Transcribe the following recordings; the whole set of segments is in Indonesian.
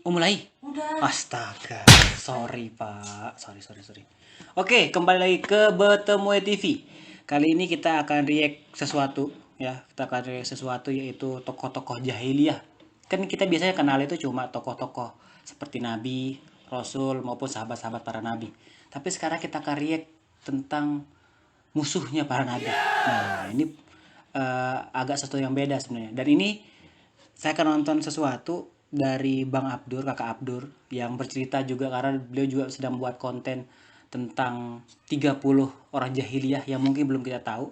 Oh mulai? Udah. Astaga, sorry pak, sorry. Oke, kembali lagi ke Bertemu TV. Kali ini kita akan react sesuatu, ya. Kita akan react sesuatu yaitu tokoh-tokoh jahiliyah. Kan kita biasanya kenal itu cuma tokoh-tokoh seperti Nabi, Rasul maupun sahabat-sahabat para Nabi. Tapi sekarang kita akan react tentang musuhnya para Nabi. Nah, ini agak sesuatu yang beda sebenarnya. Dan ini saya akan nonton sesuatu dari Bang Abdur, Kakak Abdur, yang bercerita juga karena beliau juga sedang membuat konten tentang 30 orang jahiliyah yang mungkin belum kita tahu.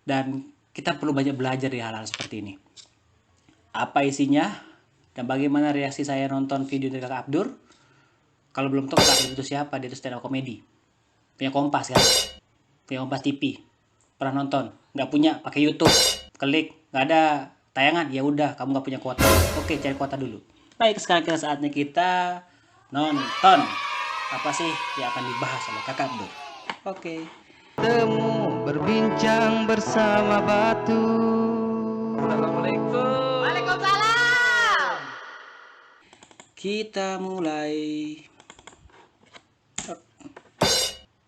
Dan kita perlu banyak belajar di hal-hal seperti ini. Apa isinya? Dan bagaimana reaksi saya nonton video dari Kakak Abdur? Kalau belum tahu Kakak Abdur itu siapa? Dia itu stand up comedy. Punya Kompas kan? Punya Kompas TV. Pernah nonton? Nggak punya? Pakai YouTube. Klik. Nggak ada tayangan? Ya udah, kamu nggak punya kuota. Oke, cari kuota dulu. Baik, sekarang saatnya kita nonton. Apa sih yang akan dibahas oleh Kakak Abdur? Oke. Temu berbincang bersama batu. Assalamualaikum. Waalaikumsalam. Kita mulai.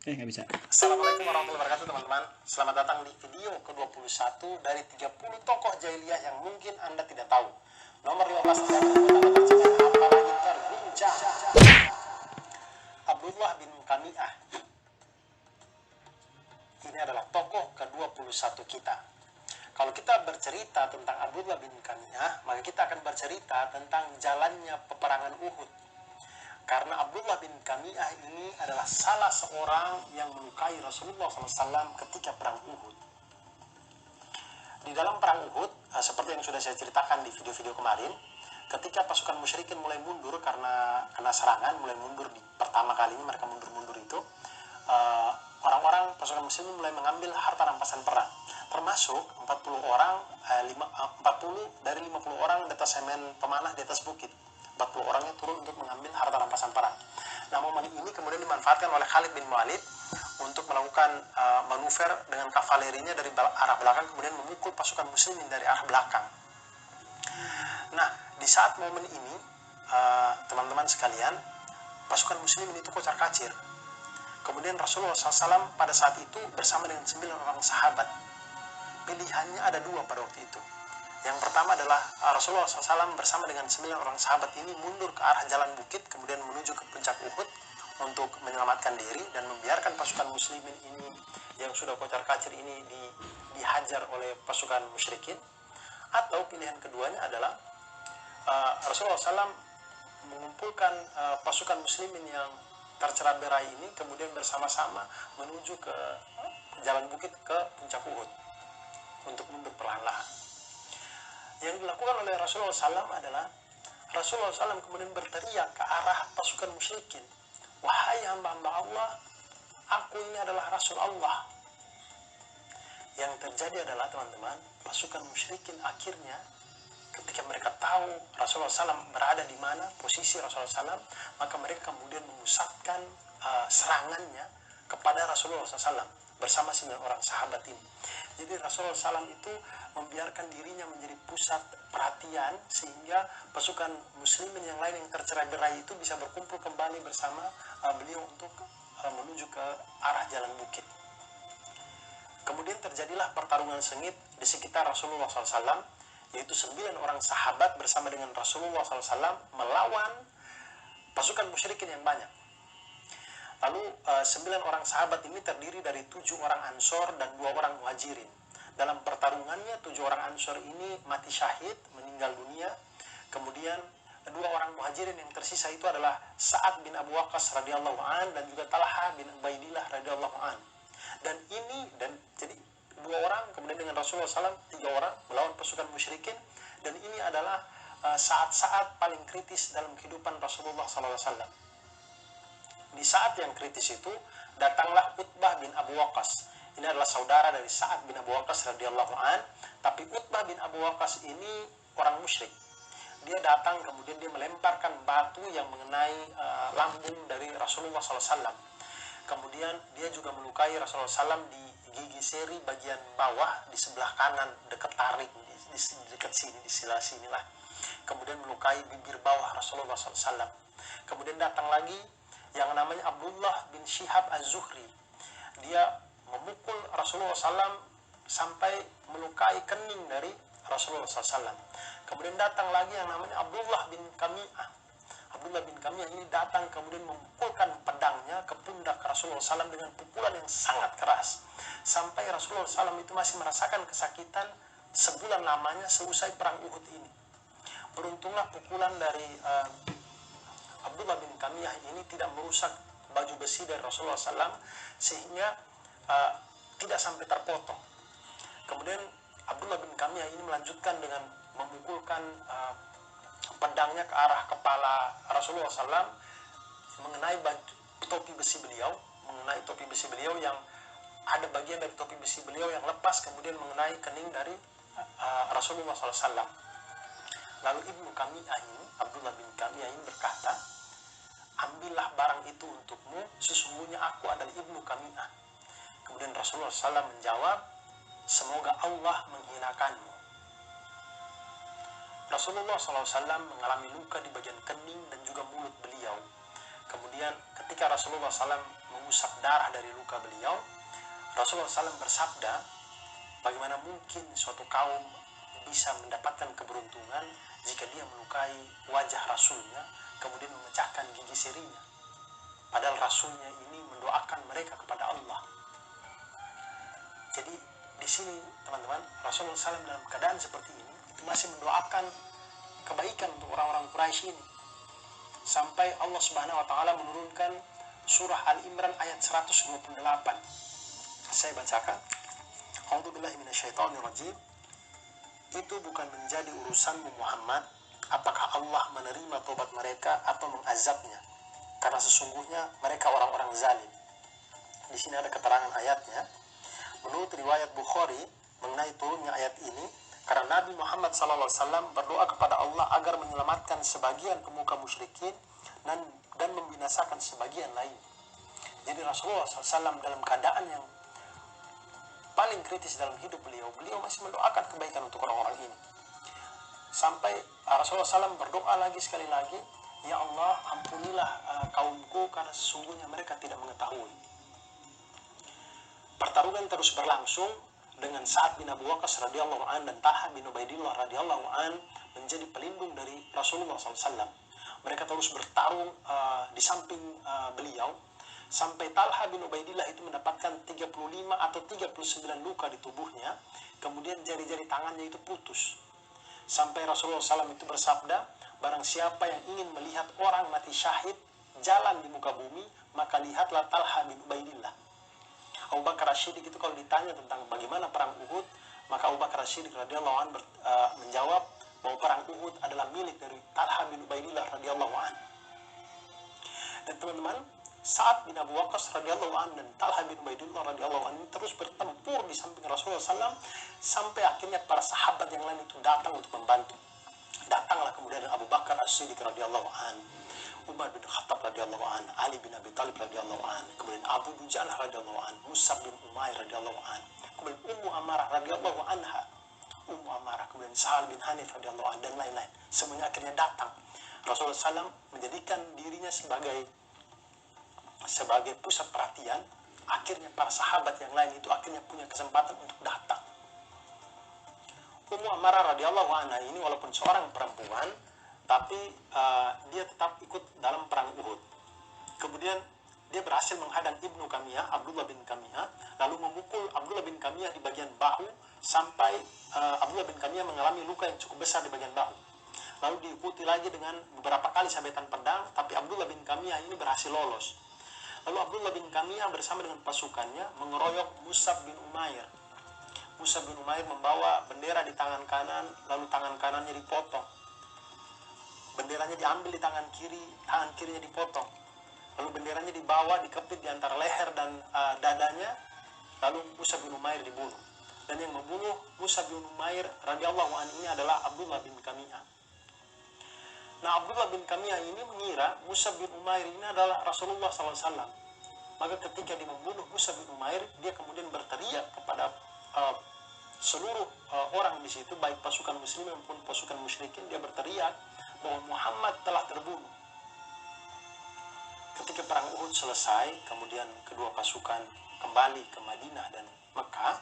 Nggak bisa. Assalamualaikum warahmatullahi wabarakatuh teman-teman. Selamat datang di video ke-21 dari 30 tokoh jahiliyah yang mungkin Anda tidak tahu. Nomor 15 adalah Anda terjadi apalagi terbincang. Abdullah bin Kami'ah. Ini adalah tokoh ke-21 kita. Kalau kita bercerita tentang Abdullah bin Kami'ah, maka kita akan bercerita tentang jalannya peperangan Uhud. Karena Abdullah bin Kami'ah ini adalah salah seorang yang melukai Rasulullah SAW ketika perang Uhud. Di dalam perang Uhud, seperti yang sudah saya ceritakan di video-video kemarin, ketika pasukan musyrikin mulai mundur karena kena serangan, mulai mundur di pertama kalinya mereka mundur-mundur itu, orang-orang pasukan muslimin mulai mengambil harta rampasan perang, termasuk 40 orang, 40 dari 50 orang di atas semen pemanah di atas bukit. 40 orangnya turun untuk mengambil harta rampasan perang. Nah, momen ini kemudian dimanfaatkan oleh Khalid bin Walid untuk melakukan manuver dengan kavalerinya dari arah belakang, kemudian memukul pasukan muslimin dari arah belakang. Nah, di saat momen ini, teman-teman sekalian, pasukan muslimin itu kocar-kacir. Kemudian Rasulullah SAW pada saat itu bersama dengan 9 orang sahabat. Pilihannya ada dua pada waktu itu. Yang pertama adalah Rasulullah SAW bersama dengan 9 orang sahabat ini mundur ke arah jalan bukit, kemudian menuju ke puncak Uhud untuk menyelamatkan diri dan membiarkan pasukan muslimin ini yang sudah kocar-kacir ini dihajar oleh pasukan musyrikin. Atau pilihan keduanya adalah Rasulullah SAW mengumpulkan pasukan muslimin yang tercerai-berai ini, kemudian bersama-sama menuju ke jalan bukit ke puncak Uhud untuk mundur perlahan-lahan. Yang dilakukan oleh Rasulullah SAW adalah Rasulullah SAW kemudian berteriak ke arah pasukan musyrikin, "Wahai hamba-hamba Allah, aku ini adalah Rasul Allah." Yang terjadi adalah, teman-teman, pasukan musyrikin akhirnya ketika mereka tahu Rasulullah SAW berada di mana, posisi Rasulullah SAW, maka mereka kemudian memusatkan serangannya kepada Rasulullah SAW bersama 9 orang sahabat ini. Jadi Rasulullah SAW itu membiarkan dirinya menjadi pusat perhatian sehingga pasukan muslimin yang lain yang tercerai-berai itu bisa berkumpul kembali bersama beliau untuk menuju ke arah jalan bukit. Kemudian terjadilah pertarungan sengit di sekitar Rasulullah SAW, yaitu 9 orang sahabat bersama dengan Rasulullah SAW melawan pasukan musyrikin yang banyak. Lalu 9 orang sahabat ini terdiri dari 7 orang Ansor dan 2 orang Muhajirin. Dalam pertarungannya 7 orang Ansor ini mati syahid, meninggal dunia. Kemudian 2 orang Muhajirin yang tersisa itu adalah Sa'ad bin Abu Waqqas radhiyallahu an dan juga Talha bin Ubaidillah radhiyallahu an. Dan jadi 2 orang, kemudian dengan Rasulullah SAW 3 orang melawan pasukan musyrikin, dan ini adalah saat-saat paling kritis dalam kehidupan Rasulullah SAW. Di saat yang kritis itu datanglah Utbah bin Abu Waqqas. Ini adalah saudara dari Sa'ad bin Abu Waqqas radhiyallahu an, tapi Utbah bin Abu Waqqas ini orang musyrik. Dia datang kemudian dia melemparkan batu yang mengenai lambung dari Rasulullah SAW. Kemudian dia juga melukai Rasulullah SAW di gigi seri bagian bawah di sebelah kanan dekat tarik, di dekat sini, di sebelah sinilah. kemudian melukai bibir bawah Rasulullah SAW. Kemudian datang lagi yang namanya Abdullah bin Syihab Az-Zuhri. Dia memukul Rasulullah SAW sampai melukai kening dari Rasulullah SAW. Kemudian datang lagi yang namanya Abdullah bin Kami'ah. Abdullah bin Kami'ah ini datang kemudian memukulkan pedangnya ke pundak Rasulullah SAW dengan pukulan yang sangat keras. Sampai Rasulullah SAW itu masih merasakan kesakitan sebulan lamanya seusai perang Uhud ini. Beruntunglah pukulan dari Abdullah bin Kami'ah ini tidak merusak baju besi dari Rasulullah SAW sehingga tidak sampai terpotong. Kemudian Abdullah bin Kami'ah ini melanjutkan dengan memukulkan pedangnya ke arah kepala Rasulullah SAW mengenai topi besi beliau, yang ada bagian dari topi besi beliau yang lepas kemudian mengenai kening dari Rasulullah SAW. Lalu Ibnu Kami'ah ini, Abdullah bin Kami'ah ini berkata, ambillah barang itu untukmu, sesungguhnya aku adalah Ibnu Kami'ah. Kemudian Rasulullah SAW menjawab, semoga Allah menghinakanmu. Rasulullah SAW mengalami luka di bagian kening dan juga mulut beliau. Kemudian ketika Rasulullah SAW mengusap darah dari luka beliau, Rasulullah SAW bersabda, bagaimana mungkin suatu kaum bisa mendapatkan keberuntungan jika dia melukai wajah Rasulnya, kemudian memecahkan gigi sirinya. Padahal Rasulnya ini mendoakan mereka kepada Allah. Jadi di sini teman-teman, Rasulullah SAW dalam keadaan seperti ini itu masih mendoakan kebaikan untuk orang-orang Quraisy ini. Sampai Allah Subhanahu wa taala menurunkan surah Al-Imran ayat 128. Saya bacakan. A'udzubillahi minasyaitonirrajim. Itu bukan menjadi urusanmu Muhammad, apakah Allah menerima tobat mereka atau mengazabnya, karena sesungguhnya mereka orang-orang zalim. Di sini ada keterangan ayatnya. Menurut riwayat Bukhari mengenai turunnya ayat ini, karena Nabi Muhammad SAW berdoa kepada Allah agar menyelamatkan sebagian pemuka musyrikin dan membinasakan sebagian lain. Jadi Rasulullah SAW dalam keadaan yang paling kritis dalam hidup beliau masih mendoakan kebaikan untuk orang-orang ini. Sampai Rasulullah SAW berdoa lagi sekali lagi, ya Allah ampunilah kaumku karena sesungguhnya mereka tidak mengetahui. Pertarungan terus berlangsung dengan Sa'ad bin Abi Waqqas radhiyallahu an dan Talha bin Ubaidillah radhiyallahu an menjadi pelindung dari Rasulullah SAW. Mereka terus bertarung di samping beliau sampai Talha bin Ubaidillah itu mendapatkan 35 atau 39 luka di tubuhnya, kemudian jari-jari tangannya itu putus. Sampai Rasulullah SAW itu bersabda, barang siapa yang ingin melihat orang mati syahid jalan di muka bumi, maka lihatlah Talha bin Ubaidillah. Abu Bakar As-Siddiq itu kalau ditanya tentang bagaimana perang Uhud, maka Abu Bakar As-Siddiq radhiyallahu anhu menjawab bahwa perang Uhud adalah milik dari Talha bin Ubaidillah radhiyallahu anhu. Dan teman-teman, Sa'ad bin Abi Waqqas radhiyallahu anhu dan Talha bin Ubaidillah radhiyallahu anhu terus bertempur di samping Rasulullah SAW sampai akhirnya para sahabat yang lain itu datang untuk membantu. Datanglah kemudian Abu Bakar As-Siddiq radhiyallahu anhu, Umar bin Khattab radhiyallahu anhu, Ali bin Abi Thalib radhiyallahu anhu, kemudian Abu Dujalah radhiyallahu anhu, Mus'ab bin Umair radhiyallahu anhu, kemudian Ummu Amarah radhiyallahu anha, kemudian Sa'al bin Hanif radhiyallahu anhu dan lain-lain. Semuanya akhirnya datang. Rasulullah SAW menjadikan dirinya sebagai pusat perhatian. Akhirnya para sahabat yang lain itu akhirnya punya kesempatan untuk datang. Ummu Amarah radhiyallahu anha ini walaupun seorang perempuan, tapi dia tetap ikut dalam perang Uhud. Kemudian dia berhasil menghadang Ibnu Kami'ah, Abdullah bin Kami'ah, lalu memukul Abdullah bin Kami'ah di bagian bahu sampai Abdullah bin Kami'ah mengalami luka yang cukup besar di bagian bahu. Lalu diikuti lagi dengan beberapa kali sabetan pedang, tapi Abdullah bin Kami'ah ini berhasil lolos. Lalu Abdullah bin Kami'ah bersama dengan pasukannya mengeroyok Mus'ab bin Umair. Mus'ab bin Umair membawa bendera di tangan kanan, lalu tangan kanannya dipotong. Benderanya diambil di tangan kirinya dipotong. Lalu benderanya dibawa, dikepit di antara leher dan dadanya, lalu Mus'ab bin Umair dibunuh. Dan yang membunuh Mus'ab bin Umair radhiyallahu anhu ini adalah Abdullah bin Kami'ah. Nah, Abdullah bin Kami'ah ini mengira Mus'ab bin Umair ini adalah Rasulullah SAW. Maka ketika dia membunuh Mus'ab bin Umair, dia kemudian berteriak kepada seluruh orang di situ, baik pasukan muslim maupun pasukan musyrikin, dia berteriak bahwa Muhammad telah terbunuh. Ketika perang Uhud selesai, kemudian kedua pasukan kembali ke Madinah dan Mekah.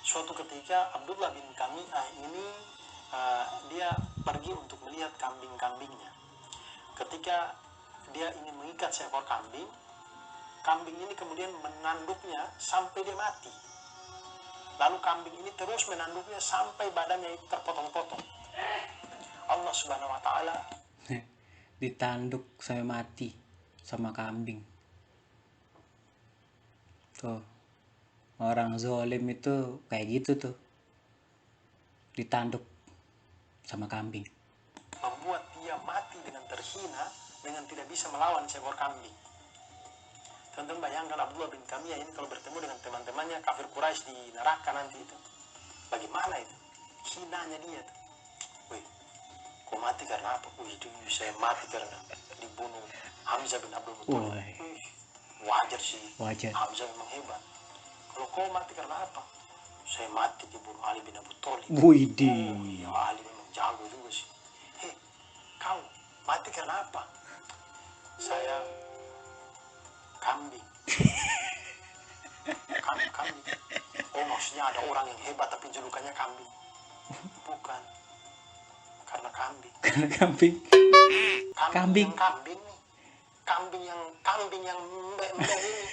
Suatu ketika Abdullah bin Kami'ah ini dia pergi untuk melihat kambing-kambingnya. Ketika dia ingin mengikat seekor kambing, kambing ini kemudian menanduknya sampai dia mati. Lalu kambing ini terus menanduknya sampai badannya itu terpotong-potong. Allah Subhanahu wa taala Ditanduk sampai mati sama kambing. Tuh, orang zolim itu kayak gitu tuh, ditanduk sama kambing. membuat dia mati dengan terhina, dengan tidak bisa melawan seekor kambing. Teman-teman bayangkan Abdullah bin Kami'ah ini kalau bertemu dengan teman-temannya kafir Quraisy di neraka nanti itu, bagaimana itu? Hinanya dia tuh. Wih, kau mati karena apa? Wih, saya mati karena dibunuh Hamzah bin Abdul Muthalib. Wih, wajar sih. Wajar. Hamzah memang hebat. Kalau kau mati karena apa? Saya mati dibunuh Ali bin Abi Thalib. Widih. Ya, Ali memang jago juga sih. Hei, kau mati karena apa? Saya kambing. Kambing. Oh, maksudnya ada orang yang hebat tapi julukannya kambing. Bukan. Karena kambing. Karena kambing. Kambing. Kambing yang mbak ini.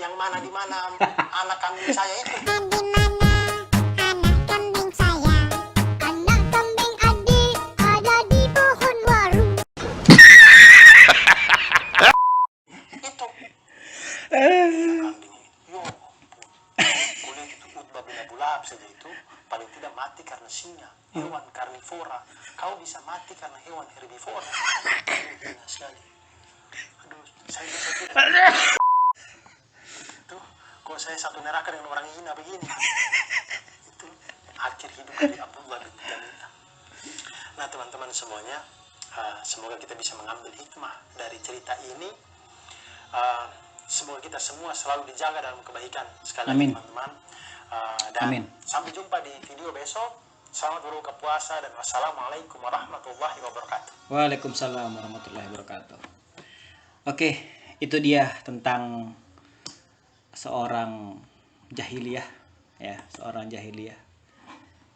Yang mana di mana anak kambing saya itu. Di mana anak kambing saya? Anak kambing adik ada di pohon waru. Itu. Kambing itu. Yo ampun. Kulihat itu Utbah bin Abu Lahab saja itu paling tidak mati karena singa, hewan karnivora. Kau bisa mati karena hewan herbivora. Hina sekali. Aduh, saya bisa tidak. Tuh, kok saya satu neraka dengan orang hina begini. Itu akhir hidup dari Abdullah bin Kami'ah. Nah, teman-teman semuanya, semoga kita bisa mengambil hikmah dari cerita ini. Semoga kita semua selalu dijaga dalam kebaikan. Sekali lagi Amin. teman-teman. Dan Amin. sampai jumpa di video besok. Selamat berbuka puasa dan wassalamualaikum warahmatullahi wabarakatuh. Waalaikumsalam warahmatullahi wabarakatuh. Oke, itu dia tentang seorang jahiliyah, ya, seorang jahiliyah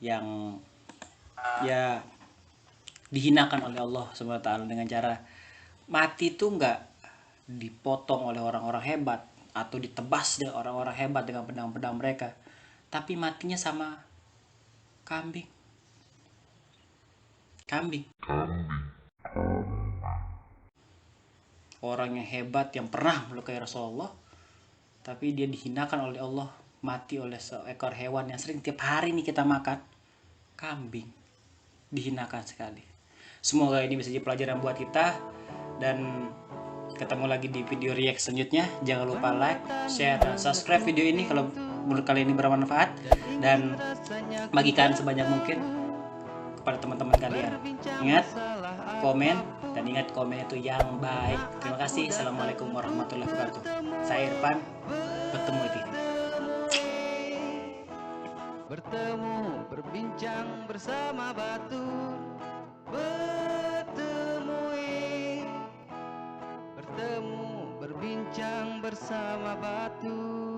yang ya dihinakan oleh Allah SWT dengan cara mati itu nggak dipotong oleh orang-orang hebat atau ditebas dengan orang-orang hebat dengan pedang-pedang mereka, tapi matinya sama kambing. Orang yang hebat yang pernah melukai Rasulullah, tapi dia dihinakan oleh Allah, mati oleh seekor hewan yang sering tiap hari nih kita makan, kambing. Dihinakan sekali. Semoga ini bisa jadi pelajaran buat kita, dan ketemu lagi di video react selanjutnya. Jangan lupa like, share, dan subscribe video ini kalau menurut kalian ini bermanfaat, dan bagikan sebanyak mungkin kepada teman-teman kalian. Ingat, komen, dan ingat komen itu yang baik. Terima kasih. Assalamualaikum warahmatullahi wabarakatuh. Saya Irfan, bertemu di TV. Bertemu, berbincang bersama batur. Bertemu, berbincang bersama batur.